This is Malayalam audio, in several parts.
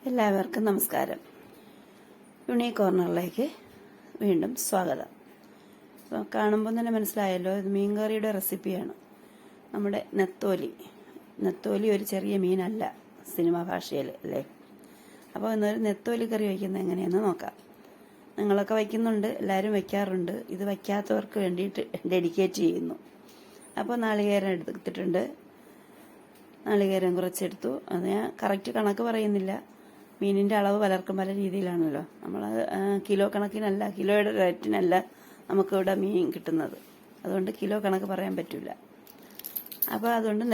എല്ലാവർക്കും നമസ്കാരം. യുണീക്ക് കോർണറിലേക്ക് വീണ്ടും സ്വാഗതം. കാണുമ്പോൾ തന്നെ മനസ്സിലായല്ലോ, ഇത് മീൻകറിയുടെ റെസിപ്പിയാണ്. നമ്മുടെ നെത്തോലി ഒരു ചെറിയ മീനല്ല സിനിമാ ഭാഷയിൽ അല്ലേ. അപ്പോൾ ഇന്നൊരു നെത്തോലി കറി വയ്ക്കുന്നത് എങ്ങനെയെന്ന് നോക്കാം. നിങ്ങളൊക്കെ വയ്ക്കുന്നുണ്ട്, എല്ലാവരും വയ്ക്കാറുണ്ട്. ഇത് വയ്ക്കാത്തവർക്ക് വേണ്ടിയിട്ട് ഡെഡിക്കേറ്റ് ചെയ്യുന്നു. അപ്പോൾ നാളികേരം എടുത്തിട്ടുണ്ട്. നാളികേരം കുറച്ചെടുത്തു. അത് ഞാൻ കറക്റ്റ് കണക്ക് പറയുന്നില്ല. മീനിൻ്റെ അളവ് പലർക്കും പല രീതിയിലാണല്ലോ. നമ്മൾ കിലോ കണക്കിനല്ല, കിലോയുടെ റേറ്റിനല്ല നമുക്കിവിടെ മീൻ കിട്ടുന്നത്. അതുകൊണ്ട് കിലോ കണക്ക് പറയാൻ പറ്റില്ല. അപ്പോൾ അതുകൊണ്ട്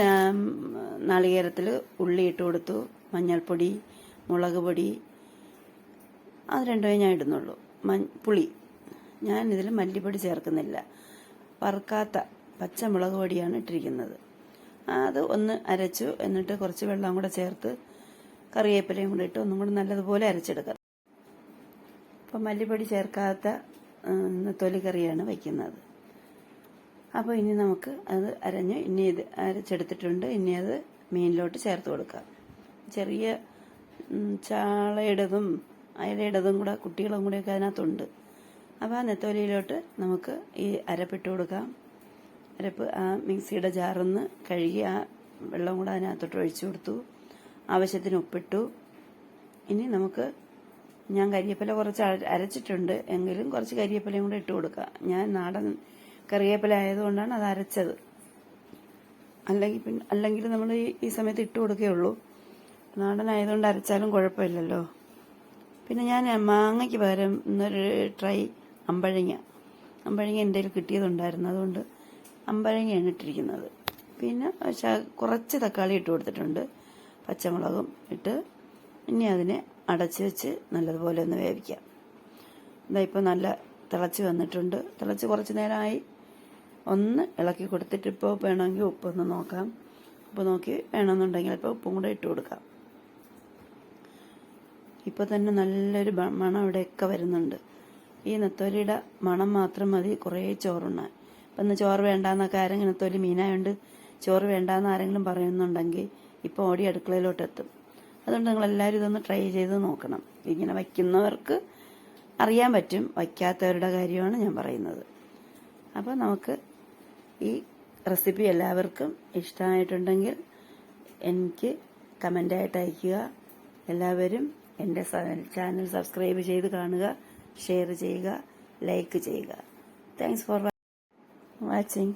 നാളികേരത്തിൽ ഉള്ളി ഇട്ട് കൊടുത്തു, മഞ്ഞൾപ്പൊടി, മുളക് പൊടി, അത് രണ്ടുമേ ഞാൻ ഇടുന്നുള്ളൂ. പുളി ഞാനിതിൽ മല്ലിപ്പൊടി ചേർക്കുന്നില്ല. വറുക്കാത്ത പച്ചമുളക് പൊടിയാണ് ഇട്ടിരിക്കുന്നത്. അത് ഒന്ന് അരച്ചു. എന്നിട്ട് കുറച്ച് വെള്ളം കൂടെ ചേർത്ത് കറിവേപ്പിലയും കൂടെ ഇട്ട് ഒന്നും കൂടെ നല്ലതുപോലെ അരച്ചെടുക്കാം. അപ്പം മല്ലിപ്പൊടി ചേർക്കാത്ത നെത്തോലി കറിയാണ് വയ്ക്കുന്നത്. അപ്പോൾ ഇനി നമുക്ക് അത് ഇനി ഇത് അരച്ചെടുത്തിട്ടുണ്ട്. ഇനി അത് മീനിലോട്ട് ചേർത്ത് കൊടുക്കാം. ചെറിയ ചാളയുടേതും അയലയുടേതും കൂടെ കുട്ടികളും കൂടെയൊക്കെ അതിനകത്തുണ്ട്. അപ്പോൾ ആ നെത്തോലിയിലോട്ട് നമുക്ക് ഈ അരപ്പിട്ട് കൊടുക്കാം. അരപ്പ് ആ മിക്സിയുടെ ജാറിന്ന് കഴുകി ആ വെള്ളം കൂടെ അതിനകത്തോട്ട് ഒഴിച്ചു കൊടുത്തു. ആവശ്യത്തിന് ഉപ്പിട്ടു. ഇനി നമുക്ക് ഞാൻ കരിവേപ്പില കുറച്ച് അരച്ചിട്ടുണ്ട്, എങ്കിലും കുറച്ച് കരിവേപ്പിലയും കൂടെ ഇട്ട് കൊടുക്കുക. ഞാൻ നാടൻ കറിവേപ്പില ആയതുകൊണ്ടാണ് അത് അരച്ചത്. അല്ലെങ്കിൽ നമ്മൾ ഈ സമയത്ത് ഇട്ട് കൊടുക്കുകയുള്ളൂ. നാടനായതുകൊണ്ട് അരച്ചാലും കുഴപ്പമില്ലല്ലോ. പിന്നെ ഞാൻ മാങ്ങയ്ക്ക് പകരം ഇന്നൊരു ട്രൈ അമ്പഴങ്ങ എൻ്റെ കയ്യിൽ കിട്ടിയതുണ്ടായിരുന്നു. അതുകൊണ്ട് അമ്പഴങ്ങയാണ് ഇട്ടിരിക്കുന്നത്. പിന്നെ കുറച്ച് തക്കാളി ഇട്ട് കൊടുത്തിട്ടുണ്ട്, പച്ചമുളകും ഇട്ട്. ഇനി അതിനെ അടച്ച് വെച്ച് നല്ലതുപോലെ ഒന്ന് വേവിക്കാം. ഇതാ നല്ല തിളച്ച് വന്നിട്ടുണ്ട്. തിളച്ച് കുറച്ച് നേരമായി. ഒന്ന് ഇളക്കി കൊടുത്തിട്ട് ഇപ്പോൾ വേണമെങ്കിൽ ഉപ്പൊന്ന് നോക്കാം. ഉപ്പ് നോക്കി വേണമെന്നുണ്ടെങ്കിൽ ഇപ്പോൾ ഉപ്പും കൂടെ ഇട്ട് കൊടുക്കാം. ഇപ്പോൾ തന്നെ നല്ലൊരു മണം ഇവിടെയൊക്കെ വരുന്നുണ്ട്. ഈ നെത്തോലിയുടെ മണം മാത്രം മതി കുറേ ചോറുണ്ണാൻ. ഇപ്പം ഇന്ന് ചോറ് വേണ്ടാന്നൊക്കെ ആരെങ്കിലും നെത്തോലി മീനായോണ്ട് ചോറ് വേണ്ടാന്ന് ആരെങ്കിലും പറയുന്നുണ്ടെങ്കിൽ ഇപ്പോൾ ഓടി അടുക്കളയിലോട്ട് എത്തും. അതുകൊണ്ട് നിങ്ങളെല്ലാവരും ഇതൊന്ന് ട്രൈ ചെയ്ത് നോക്കണം. ഇങ്ങനെ വയ്ക്കുന്നവർക്ക് അറിയാൻ പറ്റും, വയ്ക്കാത്തവരുടെ കാര്യമാണ് ഞാൻ പറയുന്നത്. അപ്പോൾ നമുക്ക് ഈ റെസിപ്പി എല്ലാവർക്കും ഇഷ്ടമായിട്ടുണ്ടെങ്കിൽ എനിക്ക് കമൻ്റായിട്ട് അയയ്ക്കുക. എല്ലാവരും എൻ്റെ ചാനൽ സബ്സ്ക്രൈബ് ചെയ്ത് കാണുക, ഷെയർ ചെയ്യുക, ലൈക്ക് ചെയ്യുക. Thanks for watching.